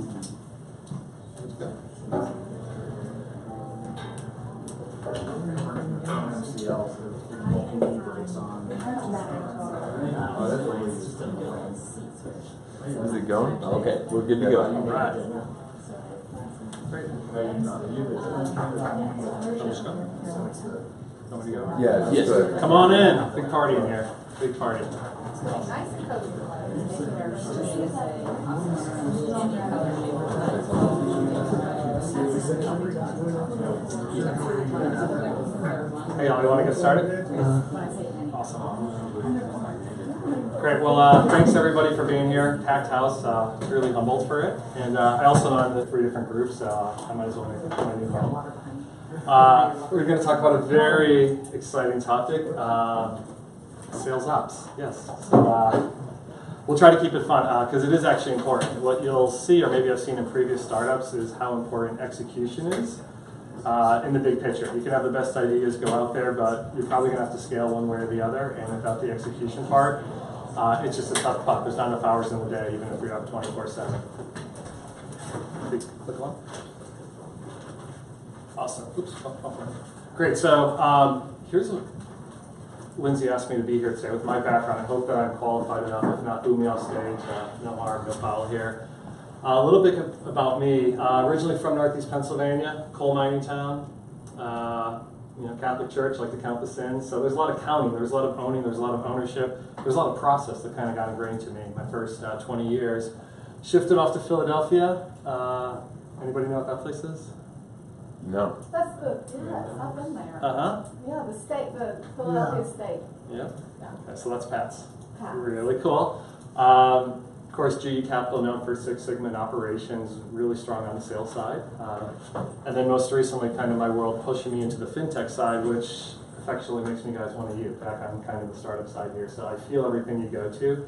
Is it going? Okay, we're good to go. All right. Yeah, Yes. good. Come on in. Big party in here. Big party. Hey, y'all, you want to get started? Awesome. Great. Well, thanks everybody for being here. Packed house. Really humbled for it. And I also know I'm in 3 different groups, so I might as well make my new home. We're going to talk about a very exciting topic, sales ops. Yes. So we'll try to keep it fun because it is actually important. What you'll see, or maybe I've seen in previous startups, is how important execution is in the big picture. You can have the best ideas go out there, but you're probably going to have to scale one way or the other. And without the execution part, it's just a tough putt. There's not enough hours in the day, even if you're up 24/7. Click one. Awesome. Oops. Great. So here's what Lindsay asked me to be here today with my background. I hope that I'm qualified enough. If not, boo me off stage. No harm, no foul here. A little bit about me. Originally from Northeast Pennsylvania, coal mining town. Catholic church, like to count the sins. So there's a lot of counting, there's a lot of owning, there's a lot of ownership. There's a lot of process that kind of got ingrained to me my first 20 years. Shifted off to Philadelphia. Anybody know what that place is? No. That's good. Yes, I've been there. Yeah, the state, the Philadelphia state. Yeah. Okay, so that's Pat's. Pat. Really cool. Of course, GE Capital, known for Six Sigma and operations, really strong on the sales side. And then most recently, kind of my world pushing me into the fintech side, which affectionately makes me guys one of you. Back on kind of the startup side here, so I feel everything you go to.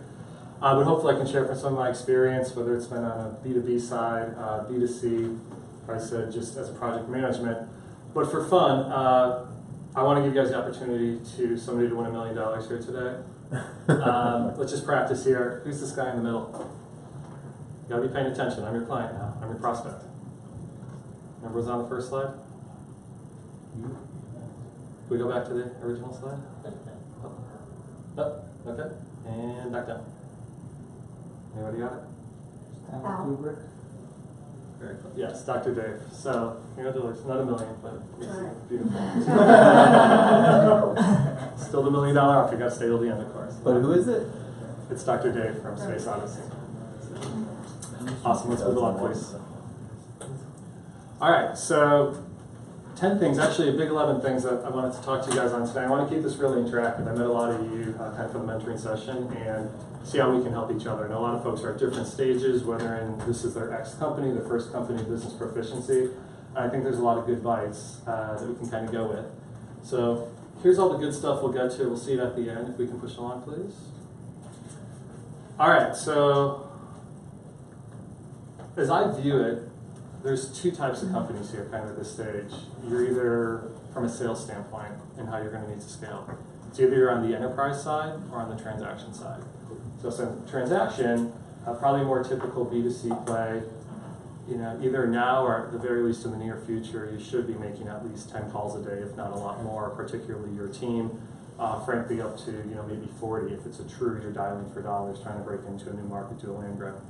But hopefully I can share from some of my experience, whether it's been on a B2B side, B2C, I said just as a project management. But for fun, I want to give you guys the opportunity somebody to win $1 million here today. Let's just practice here. Who's this guy in the middle? You gotta be paying attention. I'm your client now. I'm your prospect. Remember what's on the first slide? Can we go back to the original slide? Oh, okay. And back down. Anybody got it? Very cool. Yes, Dr. Dave. So, congratulations. Not $1 million, but it's beautiful. Still the $1 million offer. You got to stay till the end, of course. But who is it? It's Dr. Dave from Space Odyssey. Awesome. Let's move along, please. All right. So, 10 things, actually a big 11 things that I wanted to talk to you guys on today. I want to keep this really interactive. I met a lot of you kind of for the mentoring session and see how we can help each other. And a lot of folks are at different stages, whether this is their ex company, their first company, business proficiency. And I think there's a lot of good bites that we can kind of go with. So here's all the good stuff we'll get to. We'll see it at the end. If we can push along, please. All right, so as I view it, there's 2 types of companies here kind of at this stage. You're either from a sales standpoint and how you're going to need to scale. It's either you're on the enterprise side or on the transaction side. So transaction, probably more typical B2C play. Either now or at the very least in the near future, you should be making at least 10 calls a day, if not a lot more, particularly your team. Frankly, up to maybe 40 if it's a true you're dialing for dollars, trying to break into a new market, do a land grab.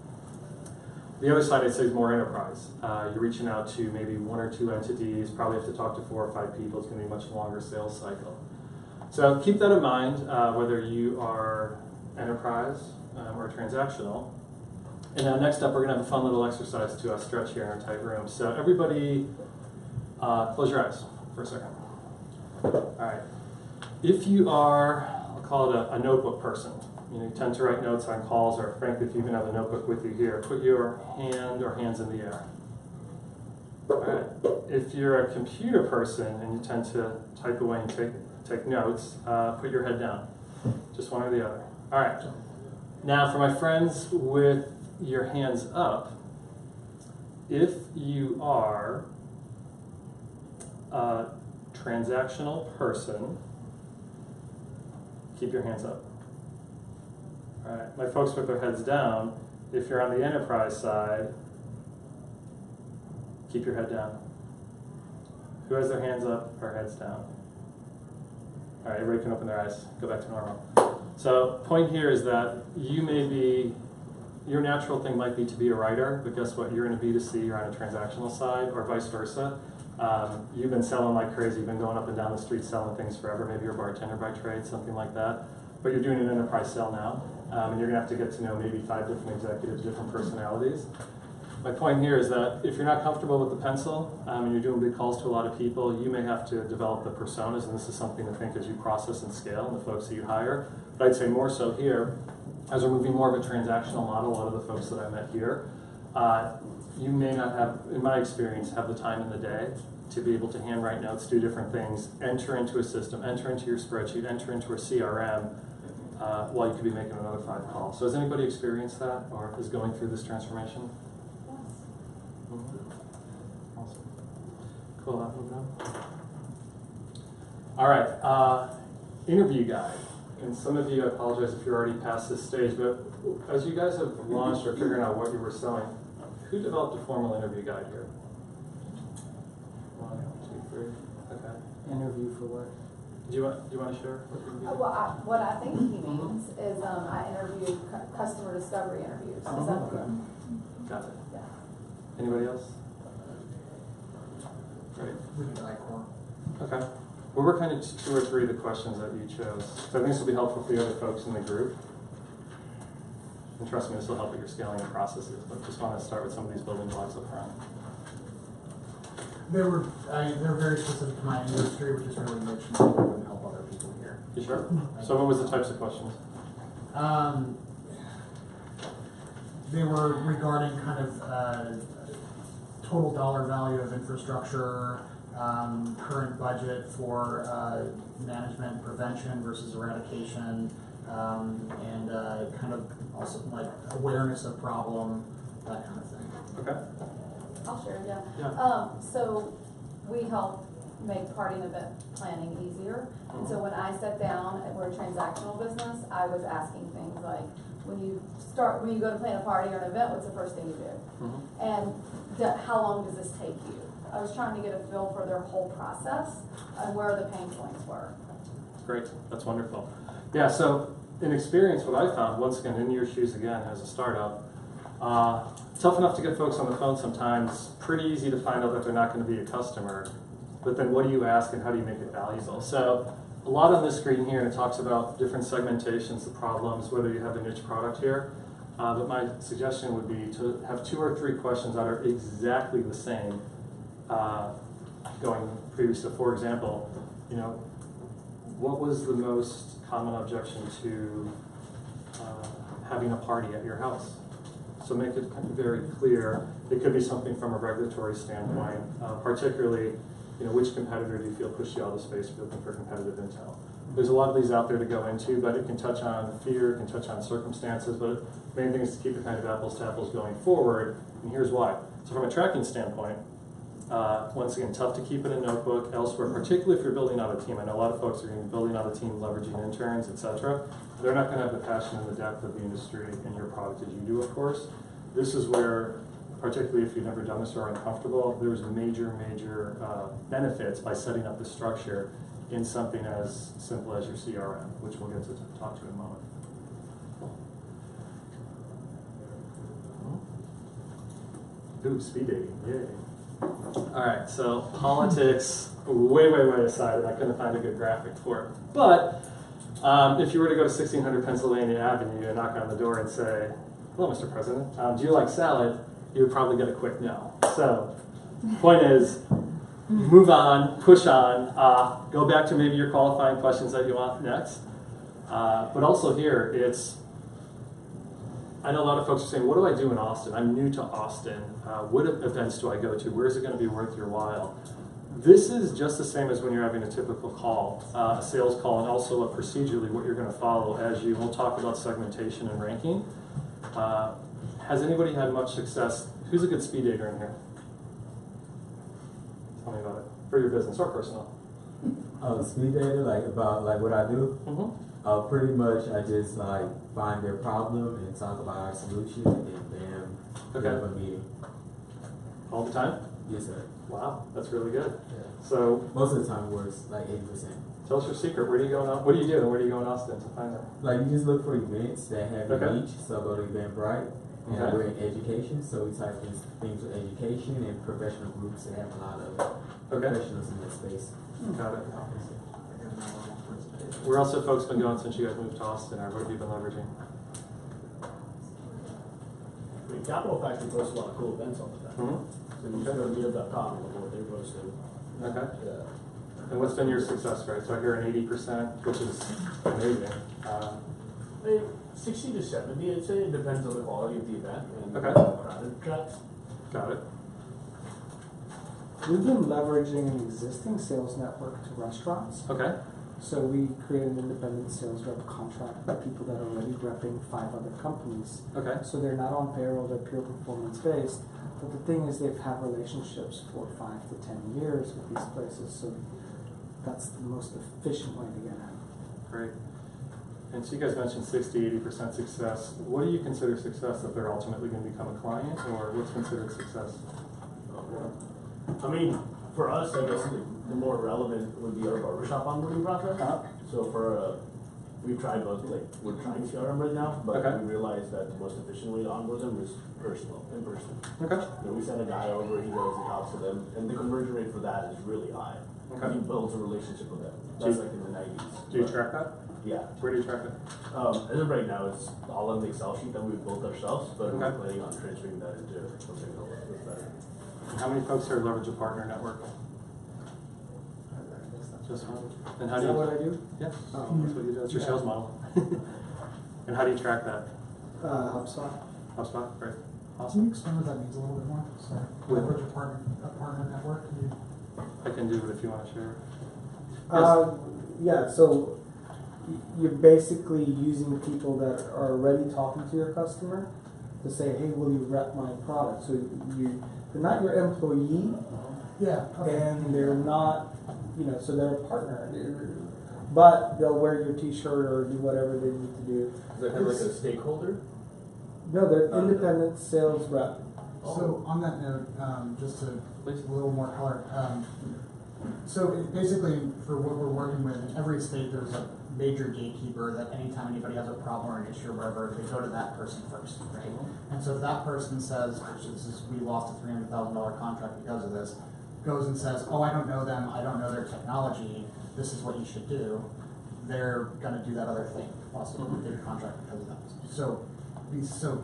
The other side, I'd say, is more enterprise. You're reaching out to maybe 1 or 2 entities, probably have to talk to 4 or 5 people. It's going to be a much longer sales cycle. So keep that in mind, whether you are enterprise or transactional. And then next up, we're going to have a fun little exercise to stretch here in our tight room. So everybody, close your eyes for a second. All right. If you are, I'll call it a notebook person, you tend to write notes on calls, or frankly, if you even have a notebook with you here, put your hand or hands in the air. All right. If you're a computer person and you tend to type away and take notes, put your head down. Just one or the other. All right. Now, for my friends with your hands up, if you are a transactional person, keep your hands up. All right, my folks with their heads down, if you're on the enterprise side, Keep your head down. Who has their hands up or heads down? All right, everybody can open their eyes. Go back to normal. So point here is that your natural thing might be to be a writer, but guess what? You're in a B2C, you're on a transactional side, or vice versa. You've been selling like crazy. You've been going up and down the street selling things forever. Maybe you're a bartender by trade, something like that. But you're doing an enterprise sale now, and you're going to have to get to know maybe 5 different executives, different personalities. My point here is that if you're not comfortable with the pencil and you're doing big calls to a lot of people, you may have to develop the personas, and this is something to think as you process and scale and the folks that you hire. But I'd say more so here, as we're moving more of a transactional model, a lot of the folks that I met here, you may not have, in my experience, have the time in the day to be able to handwrite notes, do different things, enter into a system, enter into your spreadsheet, enter into a CRM, while you could be making another 5 calls. So has anybody experienced that or is going through this transformation? Awesome. Cool. Moving on. All right. Interview guide. And some of you, I apologize if you're already past this stage, but as you guys have launched or figuring out what you were selling, who developed a formal interview guide here? 1, 2, 3. Okay. Interview for what? Do you want to share what you did? Well, what I think he means is I interviewed customer discovery interviews. Is that Okay. Got it. Yeah. Anybody else? Great. We need ICOR. Okay. We'll work on 2 or 3 of the questions that you chose. So I think this will be helpful for the other folks in the group. And trust me, this will help with your scaling and processes. But just want to start with some of these building blocks up front. They're very specific to my industry, which is really niche and I wouldn't help other people here. You sure? So what was the types of questions? They were regarding kind of total dollar value of infrastructure, current budget for management prevention versus eradication, and kind of also like awareness of problem, that kind of thing. Okay. I'll share, yeah. Yeah. So we help make party and event planning easier. And so when I sat down and we're a transactional business, I was asking things like, when you go to plan a party or an event, what's the first thing you do? And how long does this take you? I was trying to get a feel for their whole process and where the pain points were. Great. That's wonderful. Yeah, so in experience, what I found, once again, in your shoes again as a startup, tough enough to get folks on the phone sometimes, pretty easy to find out that they're not going to be a customer. But then what do you ask and how do you make it valuable? So a lot on this screen here, and it talks about different segmentations, the problems, whether you have a niche product here. But my suggestion would be to have 2 or 3 questions that are exactly the same going previous to, for example, what was the most common objection to having a party at your house? So make it very clear. It could be something from a regulatory standpoint, particularly, which competitor do you feel pushed you out of space if you're looking for competitive intel? There's a lot of these out there to go into, but it can touch on fear, it can touch on circumstances, but the main thing is to keep it kind of apples to apples going forward, and here's why. So from a tracking standpoint, once again, tough to keep in a notebook elsewhere, particularly if you're building out a team. I know a lot of folks are going to be building out a team, leveraging interns, etc. They're not going to have the passion and the depth of the industry in your product as you do, of course. This is where, particularly if you've never done this or are uncomfortable, there's major benefits by setting up the structure in something as simple as your CRM, which we'll get to talk to in a moment. Ooh, speed dating, yay. All right, so politics, way aside, and I couldn't find a good graphic for it. But if you were to go to 1600 Pennsylvania Avenue and knock on the door and say, hello, Mr. President, do you like salad? You would probably get a quick no. So, point is, move on, push on, go back to maybe your qualifying questions that you want next. But also here, I know a lot of folks are saying, what do I do in Austin? I'm new to Austin. What events do I go to? Where is it going to be worth your while? This is just the same as when you're having a typical call, a sales call, and also procedurally what you're going to follow as you, we'll talk about segmentation and ranking. Has anybody had much success? Who's a good speed dater in here? Tell me about it. For your business or personal. Speed dater, about what I do. Pretty much, I just find their problem and talk about our solution, and then we have a meeting. All the time? Yes, sir. Wow, that's really good. Yeah. So Most of the time, works like 80%. tell us your secret. Where do you go? What do you do, and where do you go in Austin to find it? Like you just look for events that have Okay. a niche. So go to Eventbrite, and Okay. we're in education. So we type in things with education and professional groups that have a lot of professionals in that space. Got it. Where else have folks been going since you guys moved to Austin, or what have you been leveraging? I mean, Capital Factory posts a lot of cool events all the time. Mm-hmm. So you just go to meetup.com and look at what they're posting. Okay. Yeah. And what's been your success rate? So I hear an 80%, which is amazing. Hey, 60 to 70, I'd say. It depends on the quality of the event and Okay. what crowd it attracts. Got it. We've been leveraging an existing sales network to restaurants. Okay. So we created an independent sales rep contract with people that are already repping 5 other companies. Okay. So they're not on payroll, they're pure performance based. But the thing is they've had relationships for 5 to 10 years with these places. So that's the most efficient way to get at it. Great. And so you guys mentioned 60-80% success. What do you consider success? That they're ultimately going to become a client, or what's considered success? I mean, for us, I guess the more relevant would be our barbershop onboarding process. So for we've tried both, like we're trying CRM right now, but Okay. we realized that the most efficient way to onboard them is personal, in person. Okay. You know, we send a guy over, he goes and talks to them, and the conversion rate for that is really high. Okay. He builds a relationship with them. Do That's you- like in the 90s. Do you But, track that? Yeah. Where do you track it? As of right now, it's all on the Excel sheet that we've built ourselves, but we're Okay. planning on transferring that into something that's better. How many folks here leverage a partner network? Just one. And how Is do that you? what I do? Yeah. Oh. That's what you do. That's your Yeah. sales model. And how do you track that? HubSpot. HubSpot. Great. Can Awesome. you explain what that means a little bit more? So, With- leverage a partner network? Can you? I can do it if you want to share. Yeah, so you're basically using people that are already talking to your customer to say, hey, will you rep my product? So they're not your employee, Yeah. Okay. and they're not, so they're a partner. But they'll wear your t-shirt or do whatever they need to do. Is that kind of like a stakeholder? No, they're independent sales rep. So on that note, just to Please. a little more color. Basically, for what we're working with, in every state there's a major gatekeeper that anytime anybody has a problem or an issue or whatever, they go to that person first, right? And so if that person says, we lost a $300,000 contract because of this, goes and says, oh, I don't know them, I don't know their technology, this is what you should do, they're gonna do that other thing, lost a big contract because of that. So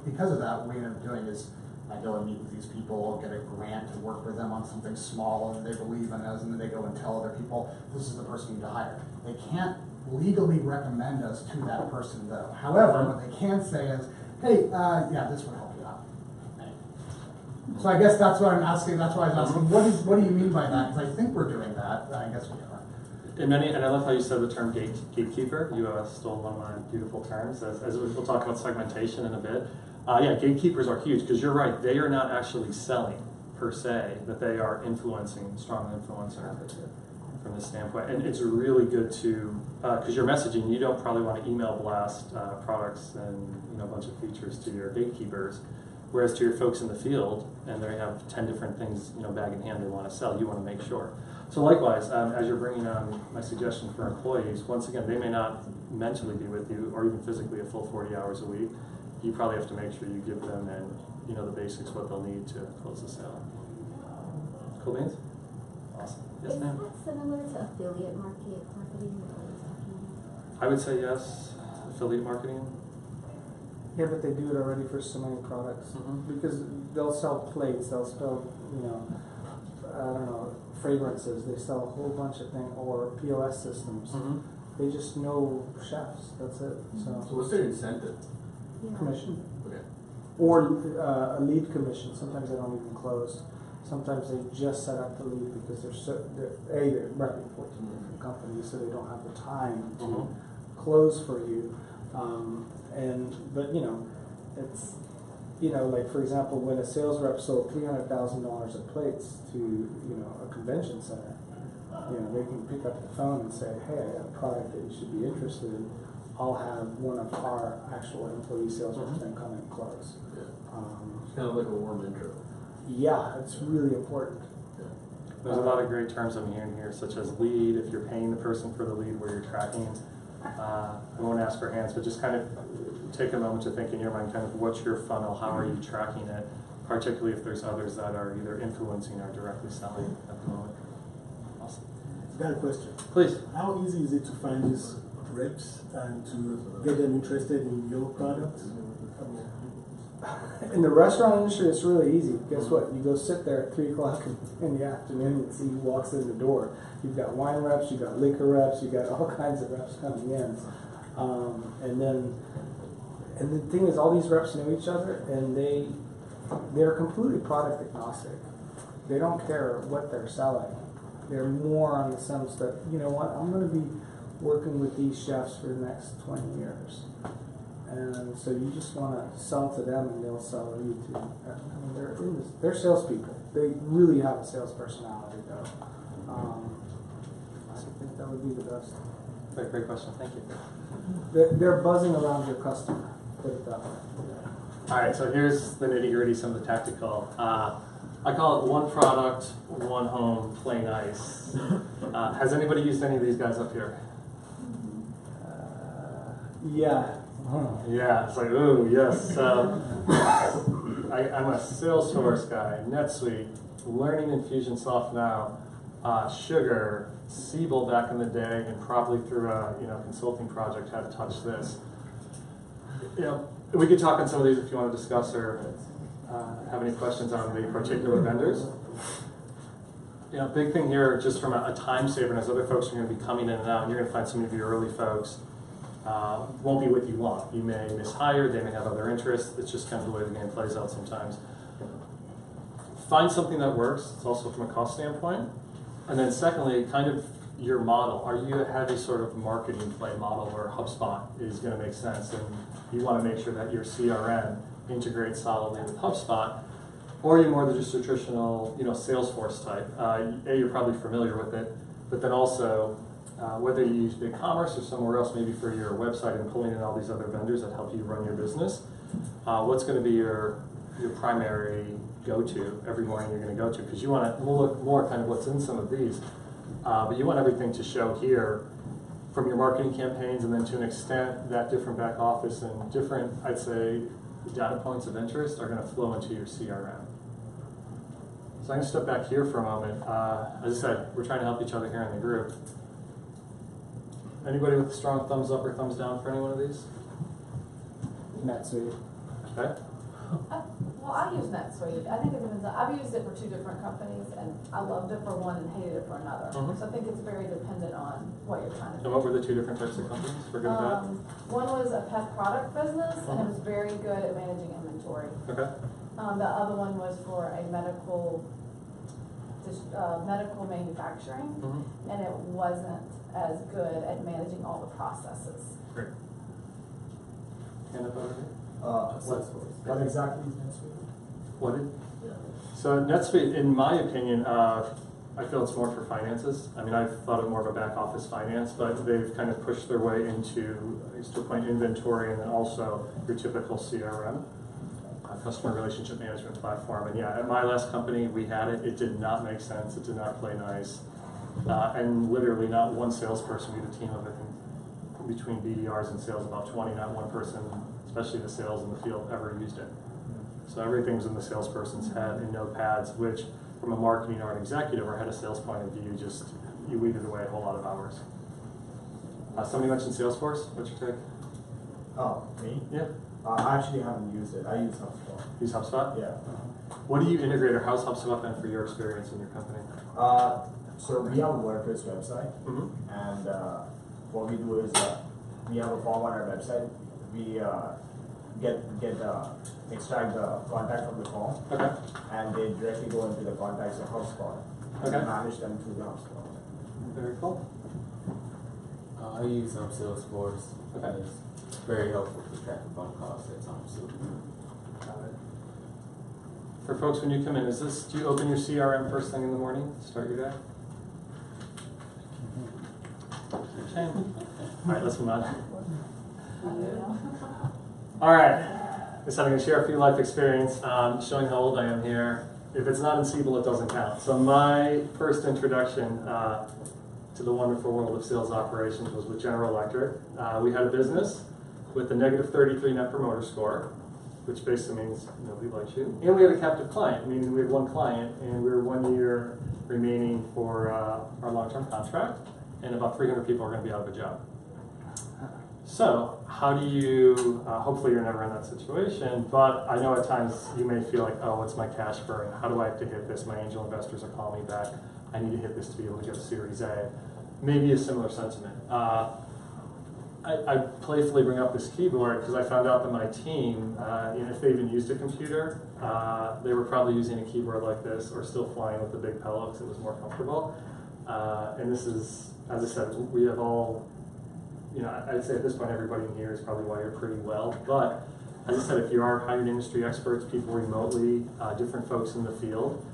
because of that, what we end up doing is I go and meet with these people, get a grant to work with them on something small, and they believe in us, and then they go and tell other people, this is the person you need to hire. They can't legally recommend us to that person, though. However, what they can say is, hey, yeah, this would help you out. So I guess that's what I'm asking, that's why I was asking, what do you mean by that? Because I think we're doing that, I guess we are. And I love how you said the term gatekeeper. You stole one of my beautiful terms. As we'll talk about segmentation in a bit. Yeah, gatekeepers are huge because you're right. They are not actually selling per se, but they are influencing, strong influencer from this standpoint. And it's really good to, because you're messaging, you don't probably want to email blast products and a bunch of features to your gatekeepers. Whereas to your folks in the field, and they have 10 different things, bag in hand they want to sell, you want to make sure. So likewise, as you're bringing on my suggestion for employees, once again, they may not mentally be with you or even physically a full 40 hours a week. You probably have to make sure you give them and the basics, what they'll need to close the sale. Cool beans? Awesome. Yes, Is ma'am. that similar to affiliate marketing? What are you talking about? I would say yes. Affiliate marketing. Yeah, but they do it already for so many products. Because they'll sell plates, they'll sell, I don't know, fragrances, they sell a whole bunch of things, or POS systems. They just know chefs, that's it. So So what's their incentive? Yeah. commission. Okay. Or a lead commission, sometimes they don't even close. Sometimes they just set up the lead because they're repping 14 different companies, so they don't have the time to close for you. But it's, like for example, when a sales rep sold $300,000 of plates to, a convention center, they can pick up the phone and say, hey, I got a product that you should be interested in. I'll have one of our actual employee sales reps then come and close. Yeah. It's kind of like a warm intro. Yeah, it's really important. There's a lot of great terms I'm hearing here, such as lead, if you're paying the person for the lead where you're tracking. I won't ask for hands, but just kind of take a moment to think in your mind, kind of what's your funnel, how are you tracking it, particularly if there's others that are either influencing or directly selling at the moment. Awesome. Got a question. Please. How easy is it to find these reps and to get them interested in your product? In the restaurant industry, it's really easy. Guess what? You go sit there at 3 o'clock in the afternoon and see who walks in the door. You've got wine reps, you've got liquor reps, you've got all kinds of reps coming in. And the thing is, all these reps know each other, and they're completely product agnostic. They don't care what they're selling. They're more on the sense that, you know what, I'm going to be working with these chefs for the next 20 years. And so you just want to sell to them, and they'll sell to you too. I mean, they're salespeople. They really have a sales personality, though. I think that would be the best. Great question. Thank you. They're buzzing around your customer. Put it that way. All right, so here's the nitty-gritty, some of the tactical. I call it one product, one home, play nice. Has anybody used any of these guys up here? Yeah. Yeah, it's like, ooh, yes. I'm a Salesforce guy, NetSuite, learning Infusionsoft now, Sugar, Siebel back in the day, and probably through a consulting project had to touch this. We could talk on some of these if you want to discuss or have any questions on the particular vendors. Big thing here, just from a time saver, and as other folks are going to be coming in and out, and you're going to find some of your early folks won't be with you long. You may mishire, they may have other interests. It's just kind of the way the game plays out sometimes. Find something that works. It's also from a cost standpoint. And then secondly, kind of your model. Are you a heavy sort of marketing play model where HubSpot is going to make sense and you want to make sure that your CRM integrates solidly with HubSpot? Or you're more than just a traditional, Salesforce type. You're probably familiar with it, but then also whether you use BigCommerce or somewhere else, maybe for your website and pulling in all these other vendors that help you run your business, what's going to be your primary go-to every morning you're going to go to? Because you want to, we'll look more kind of what's in some of these, but you want everything to show here from your marketing campaigns, and then to an extent that different back office and different, I'd say, data points of interest are going to flow into your CRM. So I'm going to step back here for a moment. As I said, we're trying to help each other here in the group. Anybody with a strong thumbs up or thumbs down for any one of these? NetSuite. Okay. Well, I use NetSuite. I think it depends. I've used it for 2 different companies, and I loved it for one and hated it for another. Mhm. So I think it's very dependent on what you're trying to do. And what were the 2 different types of companies for good and bad? One was a pet product business, and it was very good at managing inventory. Okay. The other one was for a medical manufacturing, Mhm. and it wasn't as good at managing all the processes. Great. Hand up over here. What exactly is NetSuite? What did? So NetSuite, in my opinion, I feel it's more for finances. I mean, I've thought of more of a back office finance, but they've kind of pushed their way into, to a point, inventory, and then also your typical CRM, customer relationship management platform. And yeah, at my last company, we had it. It did not make sense. It did not play nice. And literally not one salesperson. We had a team of, I think, between BDRs and sales, about 20, not one person, especially the sales in the field, ever used it. So everything's in the salesperson's head in notepads, which from a marketing or an executive or head of sales point of view, just you weeded away a whole lot of hours. Somebody mentioned Salesforce. What's your take? Oh, me? Yeah. I actually haven't used it. I use HubSpot. Use HubSpot? Yeah. What do you integrate, or how's HubSpot been for your experience in your company? So we have a WordPress website, and what we do is we have a form on our website. We extract the contact from the form, Okay. and they directly go into the contacts of HubSpot and Okay. manage them through the HubSpot. Very cool. I use Salesforce. Okay. It's very helpful to track phone calls at times too. Got it. For folks, when you come in, do you open your CRM first thing in the morning to start your day? Shame. All right, let's move on. All right. I'm going to share a few life experience, showing how old I am here. if it's not in Siebel, it doesn't count. So my first introduction to the wonderful world of sales operations was with General Electric. We had a business with a negative 33 net promoter score, which basically means nobody likes you. And we had a captive client, meaning we had one client, and we were 1 year remaining for our long-term contract, and about 300 people are going to be out of a job. So how do you, hopefully you're never in that situation, but I know at times you may feel like, oh, what's my cash burn? How do I have to hit this? My angel investors are calling me back. I need to hit this to be able to get a Series A. Maybe a similar sentiment. I playfully bring up this keyboard because I found out that my team, if they even used a computer, they were probably using a keyboard like this or still flying with the big pillow because it was more comfortable. And this is, as I said, we have all, I'd say at this point everybody in here is probably wired pretty well. But as I said, if you are hired industry experts, people remotely, different folks in the field,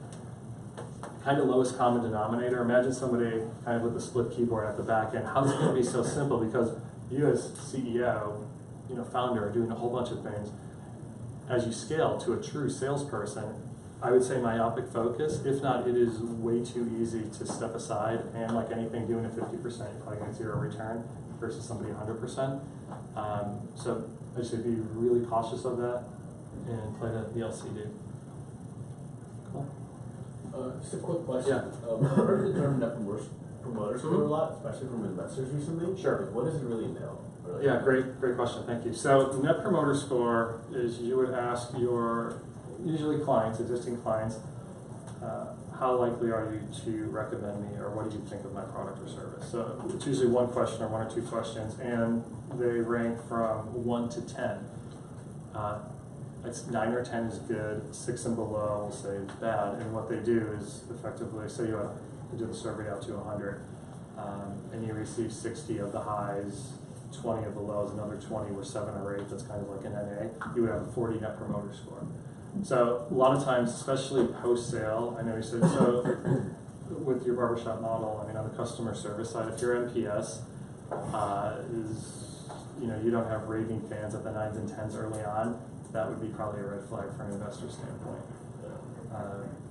kind of lowest common denominator. Imagine somebody kind of with a split keyboard at the back end. How's it going to be so simple? Because you as CEO, founder, are doing a whole bunch of things. As you scale to a true salesperson, I would say myopic focus. If not, it is way too easy to step aside and, like anything, doing a 50%, you're probably get zero return versus somebody 100%. So I just say be really cautious of that and play the LCD. Cool. Just a quick question. Yeah. I've heard the term net promoter score a lot, especially from investors recently. Sure. Like, what does it really entail? Yeah, great question, thank you. So net promoter score is you would ask your, usually clients, existing clients, how likely are you to recommend me, or what do you think of my product or service? So it's usually one question or one or two questions, and they rank from 1 to 10. It's 9 or 10 is good, 6 and below will say it's bad, and what they do is effectively, say you do the survey out to 100, and you receive 60 of the highs, 20 of the lows, another 20 were 7 or 8, that's kind of like an NA, you would have a 40 net promoter score. So a lot of times, especially post-sale, I know you said, so with your barbershop model, I mean on the customer service side, if your NPS is, you don't have raving fans at the 9s and 10s early on, that would be probably a red flag from an investor standpoint.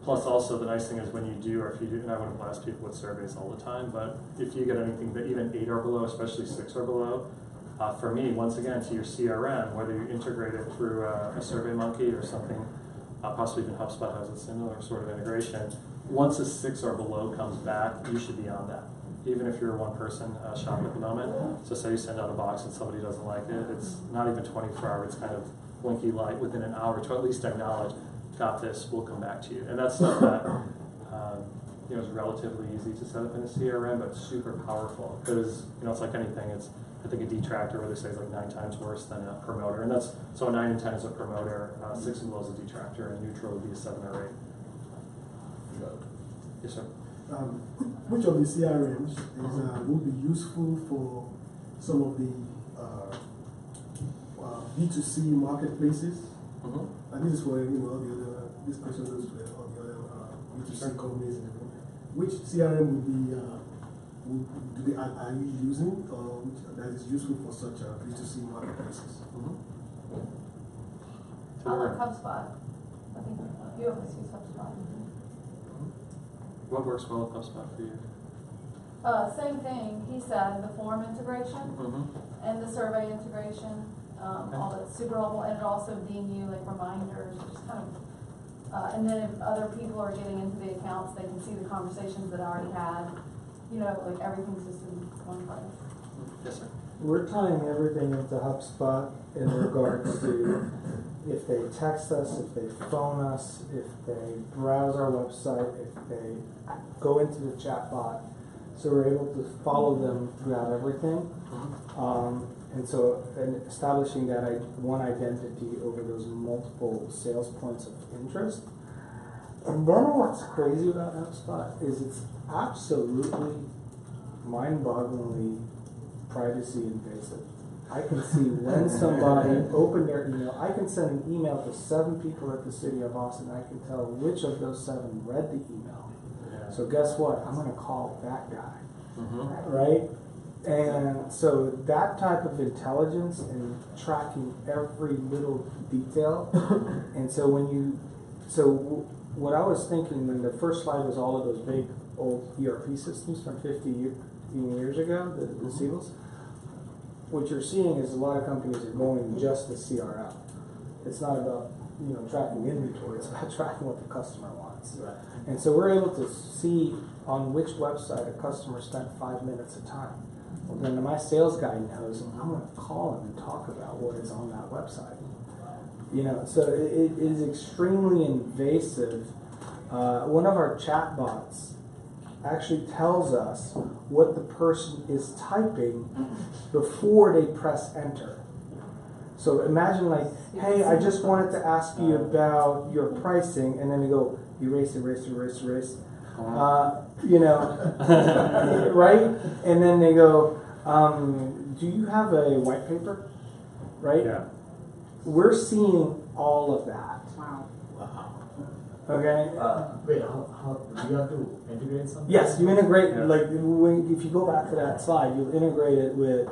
Plus also the nice thing is when you do, or if you do, and I wouldn't blast people with surveys all the time, but if you get anything that even 8 or below, especially 6 or below, for me, once again, to your CRM, whether you integrate it through a SurveyMonkey or something, possibly even HubSpot has a similar sort of integration, once a 6 or below comes back, you should be on that. Even if you're a one-person shop at the moment. So say you send out a box and somebody doesn't like it, it's not even 24 hours, it's kind of blinky light within an hour to at least acknowledge, got this, we'll come back to you. And that's stuff that is relatively easy to set up in a CRM, but super powerful. Because it's like anything, it's I think a detractor, where they say is like 9 times worse than a promoter, and that's so 9 and 10 is a promoter, 6 and below is a detractor, and neutral would be a 7 or 8. Yes, sir. Which of the CRMs is, would be useful for some of the B2C marketplaces? Mm-hmm. And this is for all the other, this question goes to all the other B2C companies in the world. Which CRM would be are you using, or which that is useful for such B2C marketplaces? I like HubSpot. I think a few of us use HubSpot. What works well with HubSpot for you? Same thing, he said, the form integration and the survey integration, all that's super helpful, and it also ding you like reminders, just kind of, and then if other people are getting into the accounts, they can see the conversations that I already had, like everything's just in one place. Yes, sir. We're tying everything into HubSpot in regards to if they text us, if they phone us, if they browse our website, if they go into the chat bot. So we're able to follow them throughout everything. And establishing that one identity over those multiple sales points of interest. And then what's crazy about HubSpot is it's absolutely mind-bogglingly privacy invasive. I can see when somebody opened their email. I can send an email to 7 people at the city of Austin. I can tell which of those 7 read the email. Yeah. So guess what? I'm going to call that guy, right? And so that type of intelligence and tracking every little detail. And so what I was thinking when the first slide was all of those big old ERP systems from 15 years ago, the Siebels. What you're seeing is a lot of companies are going just to CRM. It's not about tracking inventory, it's about tracking what the customer wants. Right. And so we're able to see on which website a customer spent 5 minutes of time. Well, then my sales guy knows, and I'm going to call him and talk about what is on that website. So it is extremely invasive. One of our chat bots actually tells us what the person is typing before they press enter. So imagine like, hey, I just wanted to ask you about your pricing, and then they go, erase. Right? And then they go, do you have a white paper? Right? Yeah. We're seeing all of that. Wow. Okay? Wait, how do you have to integrate something? Yes, you integrate, Yeah. like, if you go back to that slide, you'll integrate it with,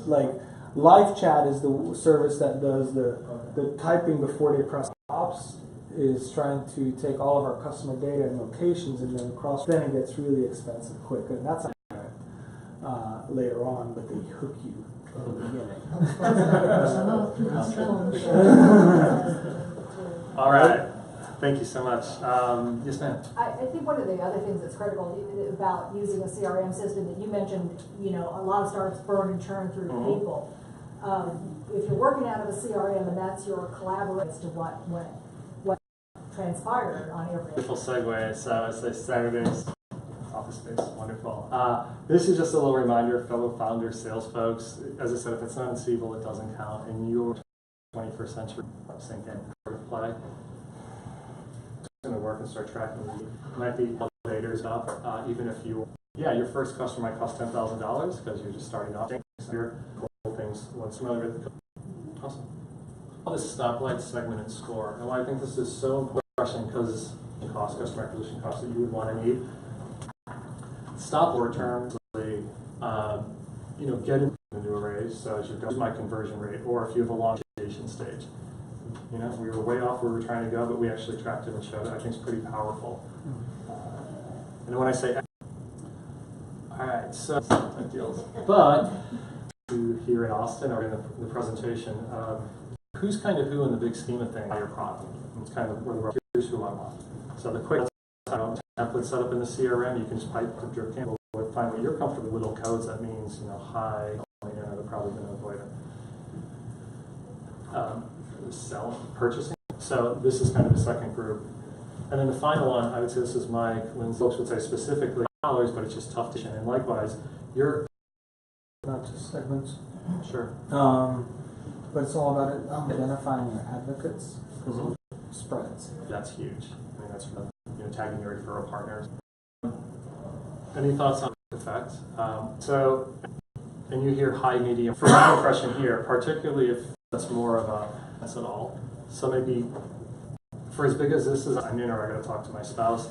like, live chat is the service that does the typing before they press. Ops is trying to take all of our customer data and locations and then then it gets really expensive quick. And that's later on, but they hook you at the beginning. All right. Thank you so much. Yes, ma'am. I think one of the other things that's critical about using a CRM system that you mentioned, a lot of startups burn and churn through people. If you're working out of a CRM and that's your collaboration as to what transpired on every. Beautiful segue. So it's a Saturdays office space. Wonderful. This is just a little reminder, fellow founders, sales folks. As I said, if it's not in Siebel, it doesn't count. And your 21st century sink in play. Going to work and start tracking. Might be elevators up, even if your first customer might cost $10,000 because you're just starting off. So your things once familiar with. Awesome. All this stoplight segment and score, and why I think this is so important because customer acquisition costs that you would want to need. Stop or return, get into a raise. So as you go, my conversion rate, or if you have a long gestation stage. We were way off where we were trying to go, but we actually tracked it and showed it. I think it's pretty powerful. And when I say, all right, so deals. But here in Austin or in the presentation, who's kind of who in the big scheme of things? Your product. It's kind of where the here's who I want. So the quick template set up in the CRM, you can just pipe the drip candle with, find what you're comfortable with, little codes. That means hi. They're probably going to avoid it. Purchasing. So this is kind of the second group. And then the final one, I would say this is Mike. When folks would say specifically dollars, but it's just tough to. And likewise, you're Not just segments. sure. But it's all about identifying your advocates because it spreads. That's huge. I mean, that's tagging your referral partners. Any thoughts on the effect? And you hear high, medium. For my impression here, particularly if that's more of a that's at all. So maybe for as big as this is, I'm in or I got to talk to my spouse.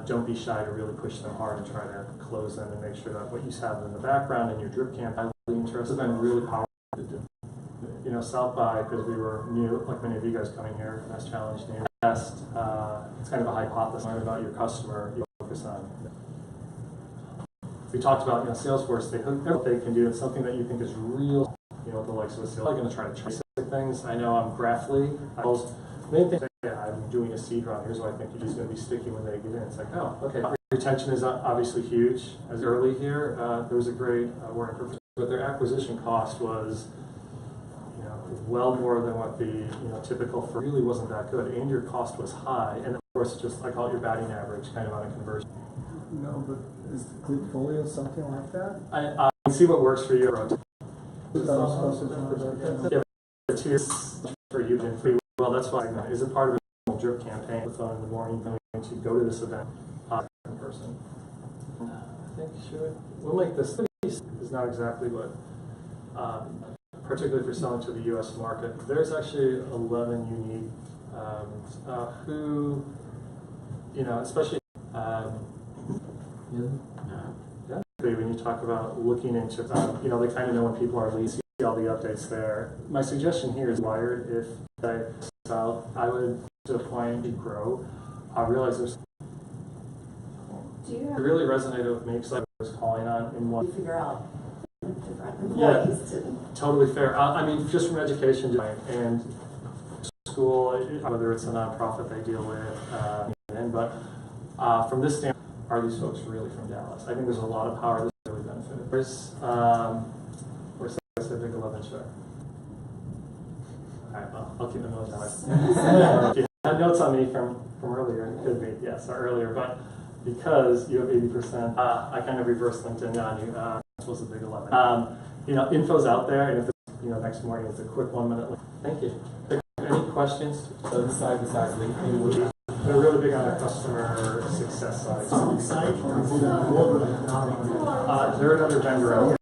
Don't be shy to really push them hard and try to close them and make sure that what you have in the background and your drip camp has interest has been really powerful. South by, because we were new, like many of you guys coming here, Mass Challenge, new test. It's kind of a hypothesis about your customer. You focus on. We talked about Salesforce. They hook what they can do. It's something that you think is real. The likes of a sales. I'm going to try to try things. I know I'm Graphly. Main thing. I'm doing a seed round. Here's what I think you're just going to be sticky when they get in. It's like, oh, okay. Retention is obviously huge. As early here, there was a great word, but their acquisition cost was, well more than what the typical for really wasn't that good, and your cost was high, and of course, just I call it your batting average, kind of on a conversion. No, but is the Clickfolio something like that? I can see what works for you. Yeah, the tiers for you and free. Well, that's why is it part of a drip campaign? The phone in the morning, going to go to this event in person. I think we'll make this. Is not exactly what, particularly if you're selling to the U.S. market. There's actually 11 unique who, especially. When you talk about looking into, they kind of know when people are leaving, see all the updates there. My suggestion here is wired. If I would to a point you grow, I realize there's Do you it have, really resonated with me because I was calling on in one. You figure out different Yeah. employees to. Totally fair. I mean, just from education and school, whether it's a nonprofit they deal with, but from this standpoint, are these folks really from Dallas? I think there's a lot of power that's really benefited. Where's the Big 11 show? All right, well, I'll keep the notes on it. I had notes on me from earlier, and it could be, yes, or earlier, but because you have 80%, I kind of reversed LinkedIn on you. This was the Big 11. You know, info's out there, and if it's, you know, next morning, it's a quick 1 minute link. Thank you. Any questions? So besides LinkedIn, would you? They're really big on their customer success side. Site or is it a global? They're another vendor out there.